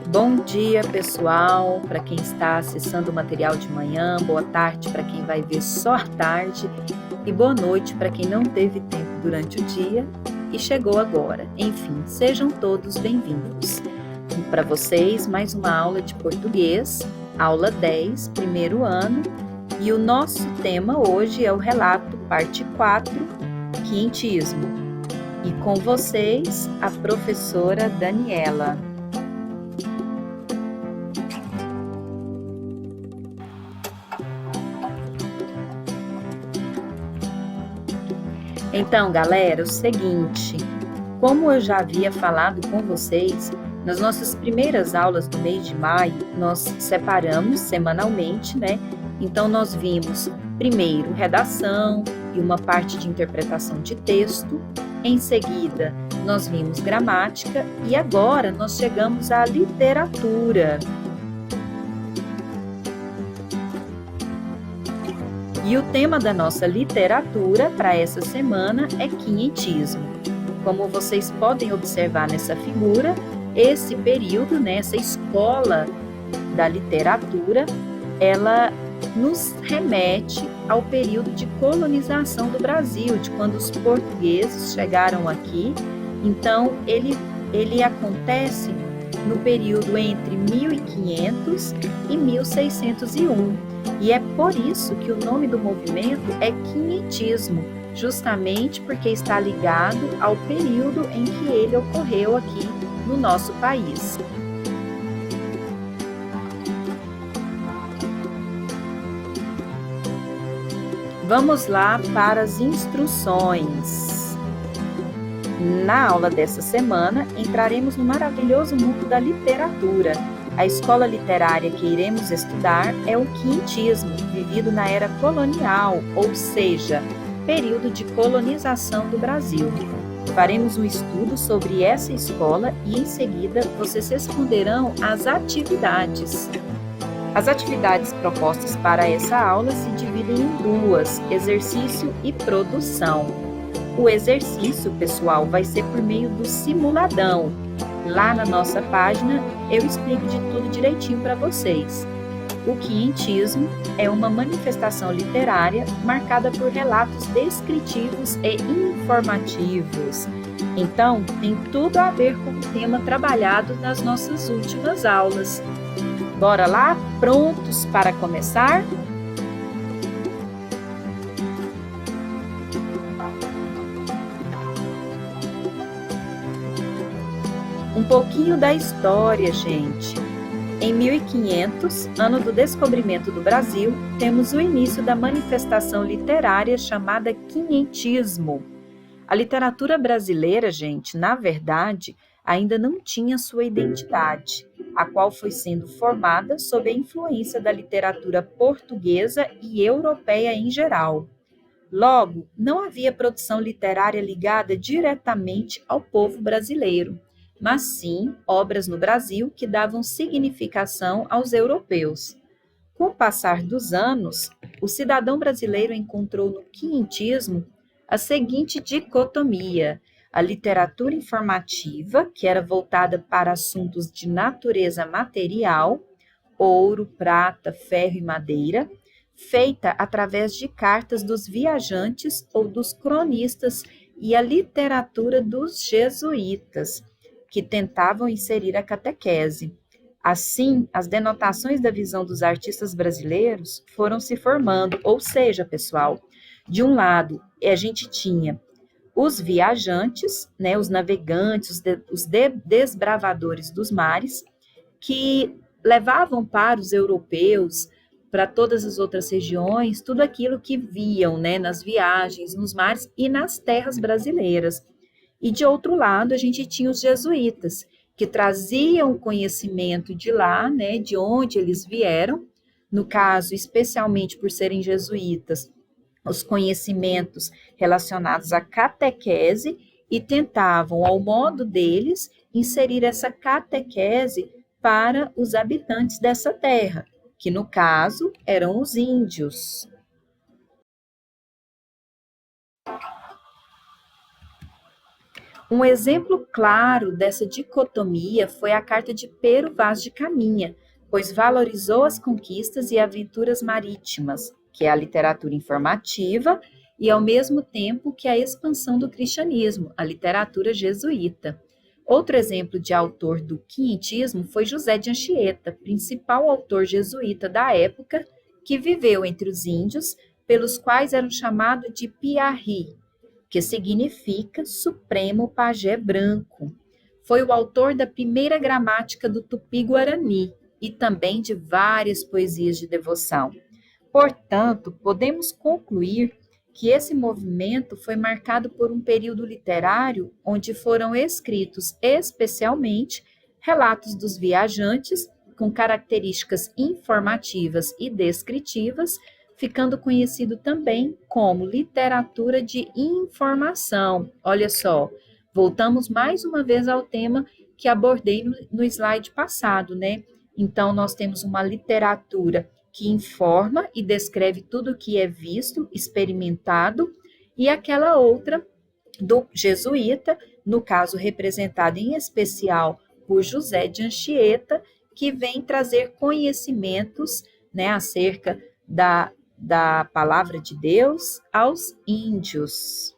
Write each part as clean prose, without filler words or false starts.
Bom dia, pessoal, para quem está acessando o material de manhã, boa tarde para quem vai ver só à tarde e boa noite para quem não teve tempo durante o dia e chegou agora. Enfim, sejam todos bem-vindos. Para vocês, mais uma aula de português, aula 10, primeiro ano, e o nosso tema hoje é o relato, parte 4, quientismo. E com vocês, a professora Daniela. Então, galera, é o seguinte, como eu já havia falado com vocês, nas nossas primeiras aulas do mês de maio, nós separamos semanalmente, né? Então, nós vimos primeiro redação e uma parte de interpretação de texto. Em seguida, nós vimos gramática e agora nós chegamos à literatura. E o tema da nossa literatura para essa semana é quientismo. Como vocês podem observar nessa figura, esse período, né, essa escola da literatura, ela nos remete ao período de colonização do Brasil, de quando os portugueses chegaram aqui. Então, ele acontece no período entre 1500 e 1601. E é por isso que o nome do movimento é quientismo, justamente porque está ligado ao período em que ele ocorreu aqui no nosso país. Vamos lá para as instruções. Na aula dessa semana, entraremos no maravilhoso mundo da literatura. A escola literária que iremos estudar é o quientismo, vivido na era colonial, ou seja, período de colonização do Brasil. Faremos um estudo sobre essa escola e, em seguida, vocês responderão às atividades. As atividades propostas para essa aula se dividem em duas, exercício e produção. O exercício, pessoal, vai ser por meio do simuladão. Lá na nossa página, eu explico de tudo direitinho para vocês. O quientismo é uma manifestação literária marcada por relatos descritivos e informativos. Então, tem tudo a ver com o tema trabalhado nas nossas últimas aulas. Bora lá? Prontos para começar? Um pouquinho da história, gente. Em 1500, ano do descobrimento do Brasil, temos o início da manifestação literária chamada quientismo. A literatura brasileira, gente, na verdade, ainda não tinha sua identidade, a qual foi sendo formada sob a influência da literatura portuguesa e europeia em geral. Logo, não havia produção literária ligada diretamente ao povo brasileiro, mas sim obras no Brasil que davam significação aos europeus. Com o passar dos anos, o cidadão brasileiro encontrou no quientismo a seguinte dicotomia: a literatura informativa, que era voltada para assuntos de natureza material, ouro, prata, ferro e madeira, feita através de cartas dos viajantes ou dos cronistas, e a literatura dos jesuítas, que tentavam inserir a catequese. Assim, as denotações da visão dos artistas brasileiros foram se formando, ou seja, pessoal, de um lado, a gente tinha os viajantes, né, os navegantes, os desbravadores dos mares, que levavam para os europeus, para todas as outras regiões, tudo aquilo que viam, né, nas viagens, nos mares e nas terras brasileiras. E, de outro lado, a gente tinha os jesuítas, que traziam o conhecimento de lá, né, de onde eles vieram, no caso, especialmente por serem jesuítas, os conhecimentos relacionados à catequese, e tentavam, ao modo deles, inserir essa catequese para os habitantes dessa terra, que no caso eram os índios. Um exemplo claro dessa dicotomia foi a carta de Pero Vaz de Caminha, pois valorizou as conquistas e aventuras marítimas, que é a literatura informativa, e ao mesmo tempo que a expansão do cristianismo, a literatura jesuíta. Outro exemplo de autor do quinhentismo foi José de Anchieta, principal autor jesuíta da época, que viveu entre os índios, pelos quais eram chamados de piarri, que significa Supremo Pajé Branco. Foi o autor da primeira gramática do Tupi-Guarani e também de várias poesias de devoção. Portanto, podemos concluir que esse movimento foi marcado por um período literário onde foram escritos especialmente relatos dos viajantes com características informativas e descritivas, ficando conhecido também como literatura de informação. Olha só, voltamos mais uma vez ao tema que abordei no slide passado, né? Então, nós temos uma literatura que informa e descreve tudo o que é visto, experimentado, e aquela outra do jesuíta, no caso representada em especial por José de Anchieta, que vem trazer conhecimentos, né, acerca da palavra de Deus aos índios.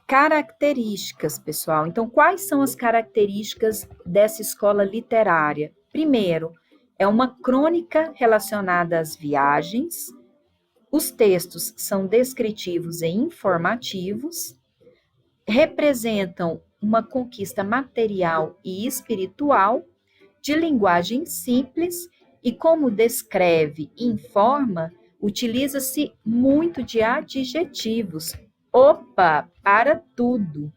Características, pessoal. Então, quais são as características dessa escola literária? Primeiro, é uma crônica relacionada às viagens. Os textos são descritivos e informativos, representam uma conquista material e espiritual, de linguagem simples e, como descreve e informa, utiliza-se muito de adjetivos. Opa, para tudo!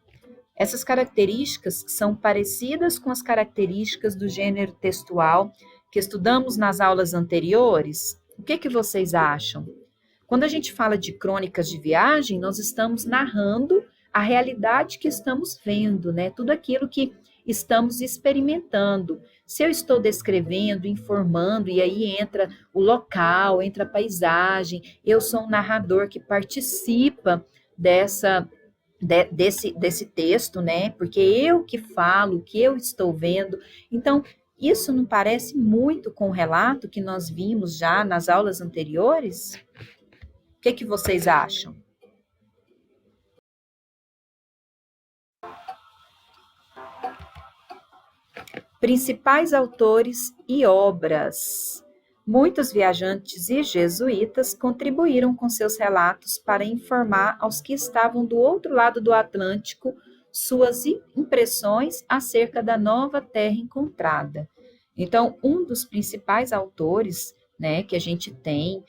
Essas características são parecidas com as características do gênero textual que estudamos nas aulas anteriores? O que vocês acham? Quando a gente fala de crônicas de viagem, nós estamos narrando a realidade que estamos vendo, né? Tudo aquilo que estamos experimentando. Se eu estou descrevendo, informando, e aí entra o local, entra a paisagem, eu sou um narrador que participa desse texto, né? Porque eu que falo, o que eu estou vendo. Então, isso não parece muito com o relato que nós vimos já nas aulas anteriores? O que vocês acham? Principais autores e obras. Muitos viajantes e jesuítas contribuíram com seus relatos para informar aos que estavam do outro lado do Atlântico suas impressões acerca da nova terra encontrada. Então, um dos principais autores, né, que a gente tem,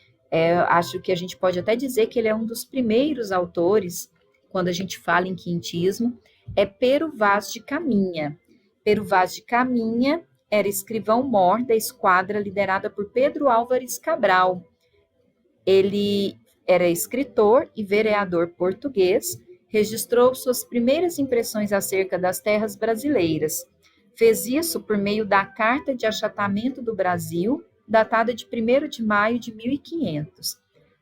acho que a gente pode até dizer que ele é um dos primeiros autores, quando a gente fala em quintismo, é Pero Vaz de Caminha. Pero Vaz de Caminha era escrivão-mor da esquadra liderada por Pedro Álvares Cabral. Ele era escritor e vereador português, registrou suas primeiras impressões acerca das terras brasileiras. Fez isso por meio da Carta de Achatamento do Brasil, datada de 1º de maio de 1500.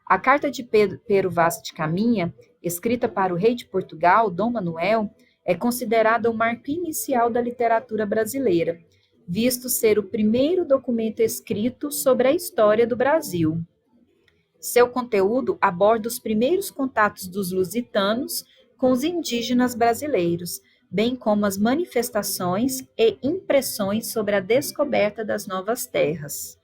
A Carta de Pero Vaz de Caminha, escrita para o rei de Portugal, Dom Manuel, é considerada o marco inicial da literatura brasileira, visto ser o primeiro documento escrito sobre a história do Brasil. Seu conteúdo aborda os primeiros contatos dos lusitanos com os indígenas brasileiros, bem como as manifestações e impressões sobre a descoberta das novas terras.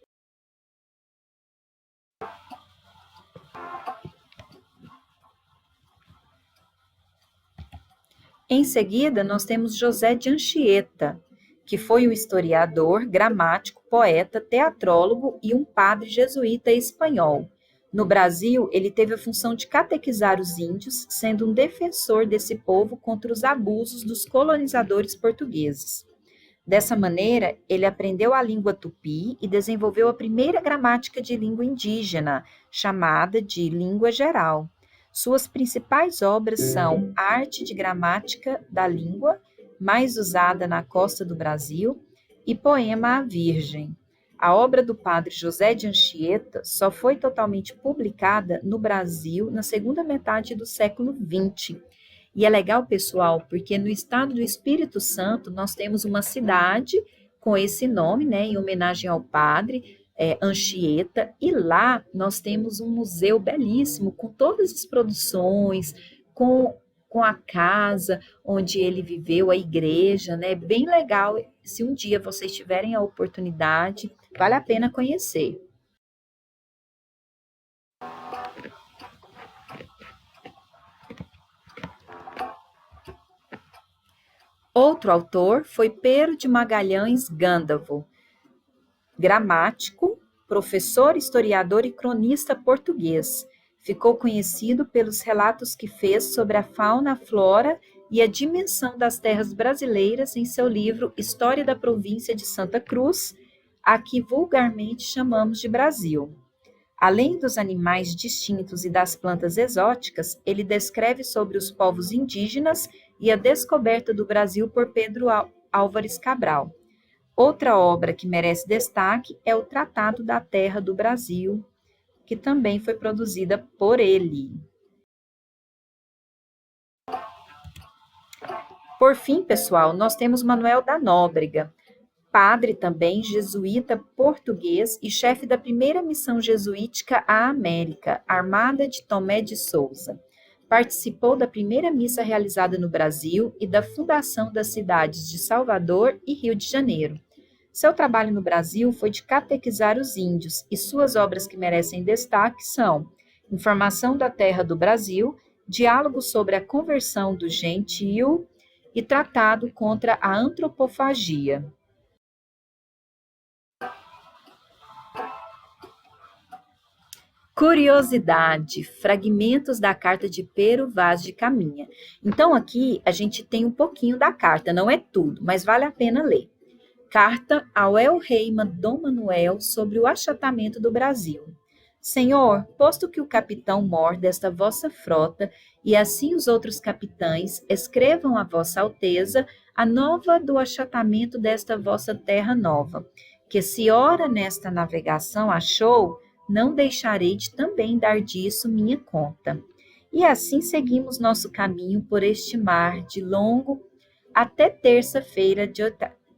Em seguida, nós temos José de Anchieta, que foi um historiador, gramático, poeta, teatrólogo e um padre jesuíta espanhol. No Brasil, ele teve a função de catequizar os índios, sendo um defensor desse povo contra os abusos dos colonizadores portugueses. Dessa maneira, ele aprendeu a língua tupi e desenvolveu a primeira gramática de língua indígena, chamada de língua geral. Suas principais obras são Arte de Gramática da Língua, mais usada na costa do Brasil, e Poema à Virgem. A obra do padre José de Anchieta só foi totalmente publicada no Brasil na segunda metade do século XX. E é legal, pessoal, porque no estado do Espírito Santo nós temos uma cidade com esse nome, né, em homenagem ao padre Anchieta, e lá nós temos um museu belíssimo com todas as produções, com a casa onde ele viveu, a igreja, né? Bem legal. Se um dia vocês tiverem a oportunidade, vale a pena conhecer. Outro autor foi Pero de Magalhães Gândavo, gramático, professor, historiador e cronista português. Ficou conhecido pelos relatos que fez sobre a fauna, a flora e a dimensão das terras brasileiras em seu livro História da Província de Santa Cruz, a que vulgarmente chamamos de Brasil. Além dos animais distintos e das plantas exóticas, ele descreve sobre os povos indígenas e a descoberta do Brasil por Pedro Álvares Cabral. Outra obra que merece destaque é o Tratado da Terra do Brasil, que também foi produzida por ele. Por fim, pessoal, nós temos Manuel da Nóbrega, padre também, jesuíta português e chefe da primeira missão jesuítica à América, Armada de Tomé de Souza. Participou da primeira missa realizada no Brasil e da fundação das cidades de Salvador e Rio de Janeiro. Seu trabalho no Brasil foi de catequizar os índios, e suas obras que merecem destaque são Informação da Terra do Brasil, Diálogo sobre a Conversão do Gentio e Tratado contra a Antropofagia. Curiosidade, fragmentos da carta de Pero Vaz de Caminha. Então aqui a gente tem um pouquinho da carta, não é tudo, mas vale a pena ler. Carta ao El-Rei Dom Manuel sobre o achatamento do Brasil. Senhor, posto que o capitão mor desta vossa frota e assim os outros capitães escrevam a vossa alteza a nova do achatamento desta vossa terra nova, que se ora nesta navegação achou, não deixarei de também dar disso minha conta. E assim seguimos nosso caminho por este mar de longo até terça-feira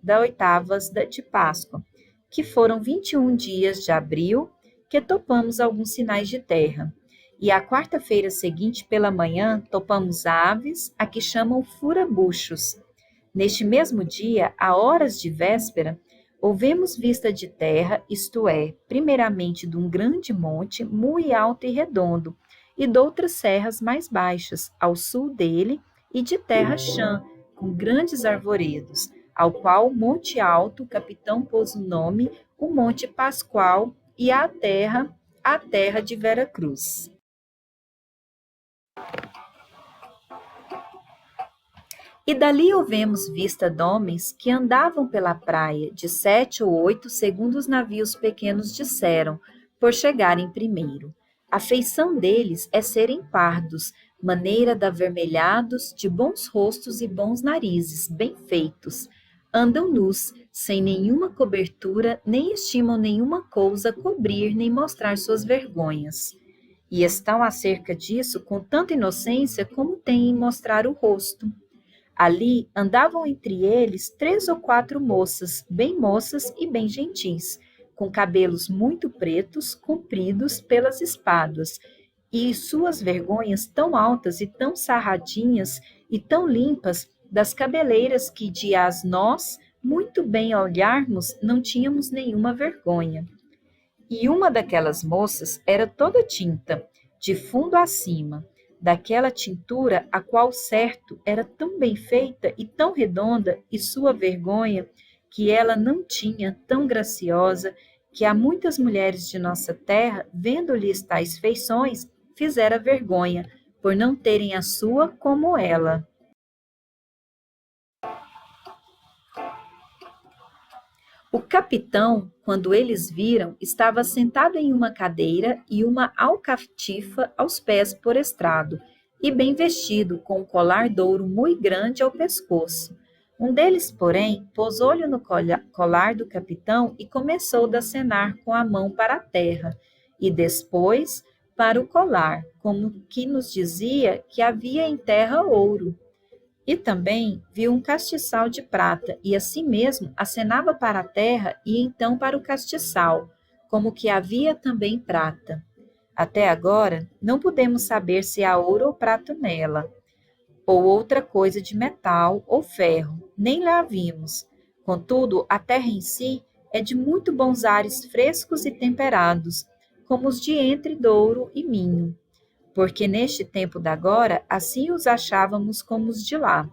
da oitavas de Páscoa, que foram 21 dias de abril, que topamos alguns sinais de terra. E a quarta-feira seguinte, pela manhã, topamos aves, a que chamam furabuchos. Neste mesmo dia, a horas de véspera, houvemos vista de terra, isto é, primeiramente de um grande monte, muito alto e redondo, e de outras serras mais baixas, ao sul dele, e de terra chã, com grandes arvoredos, ao qual Monte Alto, o capitão pôs o nome, o Monte Pascoal, e a terra de Vera Cruz. E dali houvemos vista de homens que andavam pela praia, de 7 ou 8, segundo os navios pequenos disseram, por chegarem primeiro. A feição deles é serem pardos, maneira de avermelhados, de bons rostos e bons narizes, bem feitos. Andam nus, sem nenhuma cobertura, nem estimam nenhuma cousa cobrir nem mostrar suas vergonhas. E estão acerca disso com tanta inocência como têm em mostrar o rosto. Ali andavam entre eles 3 ou 4 moças e bem gentis, com cabelos muito pretos, compridos pelas espáduas, e suas vergonhas tão altas e tão sarradinhas e tão limpas das cabeleiras que de as nós, muito bem olharmos, não tínhamos nenhuma vergonha. E uma daquelas moças era toda tinta, de fundo acima, daquela tintura a qual, certo, era tão bem feita e tão redonda, e sua vergonha, que ela não tinha, tão graciosa, que há muitas mulheres de nossa terra, vendo-lhes tais feições, fizera vergonha, por não terem a sua como ela. O capitão, quando eles viram, estava sentado em uma cadeira e uma alcatifa aos pés por estrado, e bem vestido, com um colar de ouro muito grande ao pescoço. Um deles, porém, pôs olho no colar do capitão e começou a acenar com a mão para a terra, e depois para o colar, como que nos dizia que havia em terra ouro. E também viu um castiçal de prata, e assim mesmo acenava para a terra e então para o castiçal, como que havia também prata. Até agora, não podemos saber se há ouro ou prata nela, ou outra coisa de metal ou ferro, nem lá vimos. Contudo, a terra em si é de muito bons ares frescos e temperados, como os de entre Douro e Minho, porque neste tempo da agora assim os achávamos como os de lá.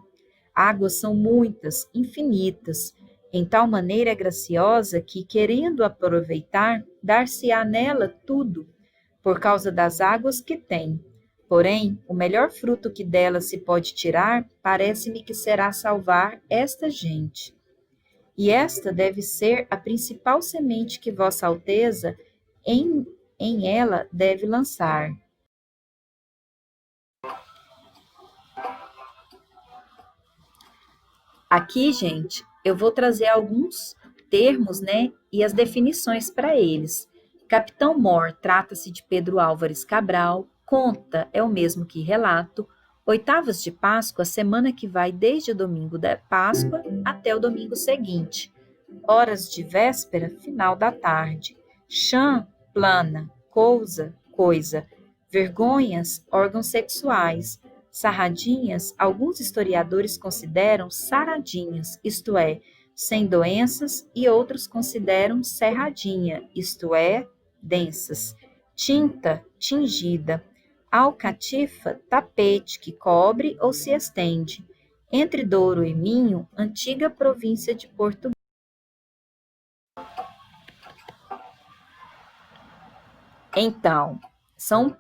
Águas são muitas, infinitas, em tal maneira graciosa que, querendo aproveitar, dar-se-á nela tudo, por causa das águas que tem. Porém, o melhor fruto que dela se pode tirar, parece-me que será salvar esta gente. E esta deve ser a principal semente que Vossa Alteza em ela deve lançar. Aqui, gente, eu vou trazer alguns termos, né, e as definições para eles. Capitão Mor trata-se de Pedro Álvares Cabral, conta é o mesmo que relato, oitavas de Páscoa, semana que vai desde o domingo da Páscoa até o domingo seguinte. Horas de véspera, final da tarde. Chã, plana, coisa. Vergonhas, órgãos sexuais. Sarradinhas, alguns historiadores consideram saradinhas, isto é, sem doenças, e outros consideram serradinha, isto é, densas. Tinta, tingida. Alcatifa, tapete que cobre ou se estende. Entre Douro e Minho, antiga província de Portugal. Então, são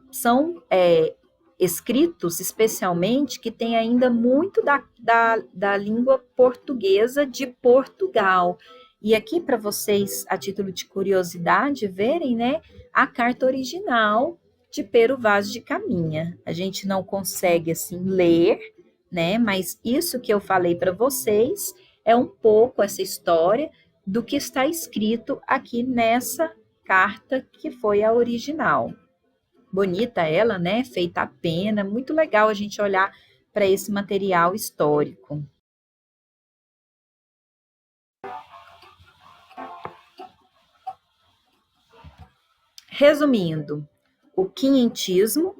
escritos especialmente que têm ainda muito da língua portuguesa de Portugal. E aqui, para vocês, a título de curiosidade, verem, né, a carta original de Pero Vaz de Caminha. A gente não consegue, assim, ler, né, mas isso que eu falei para vocês é um pouco essa história do que está escrito aqui nessa carta que foi a original. Bonita ela, né? Feita a pena, muito legal a gente olhar para esse material histórico. Resumindo, o quinhentismo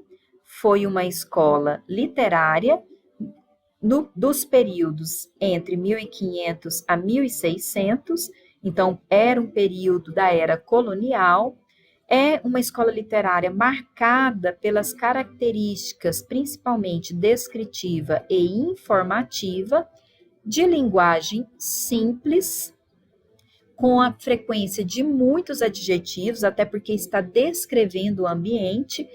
foi uma escola literária dos períodos entre 1500 a 1600, então era um período da era colonial. É uma escola literária marcada pelas características principalmente descritiva e informativa, de linguagem simples, com a frequência de muitos adjetivos, até porque está descrevendo o ambiente,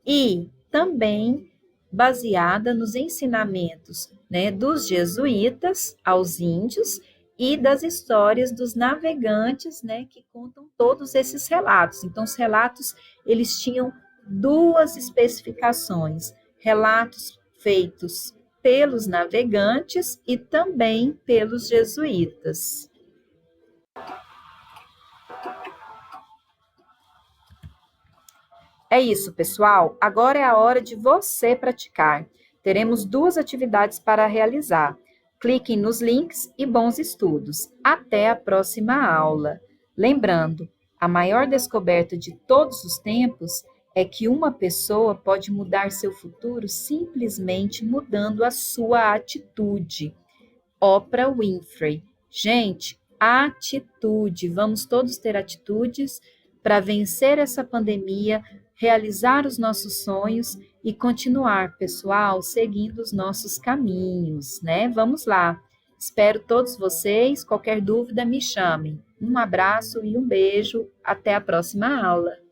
e também baseada nos ensinamentos, né, dos jesuítas aos índios e das histórias dos navegantes, né, que contam todos esses relatos. Então, os relatos, eles tinham duas especificações: relatos feitos pelos navegantes e também pelos jesuítas. É isso, pessoal. Agora é a hora de você praticar. Teremos 2 atividades para realizar. Cliquem nos links e bons estudos. Até a próxima aula. Lembrando, a maior descoberta de todos os tempos é que uma pessoa pode mudar seu futuro simplesmente mudando a sua atitude. Oprah Winfrey. Gente, atitude. Vamos todos ter atitudes para vencer essa pandemia, realizar os nossos sonhos e continuar, pessoal, seguindo os nossos caminhos, né? Vamos lá. Espero todos vocês. Qualquer dúvida, me chamem. Um abraço e um beijo. Até a próxima aula.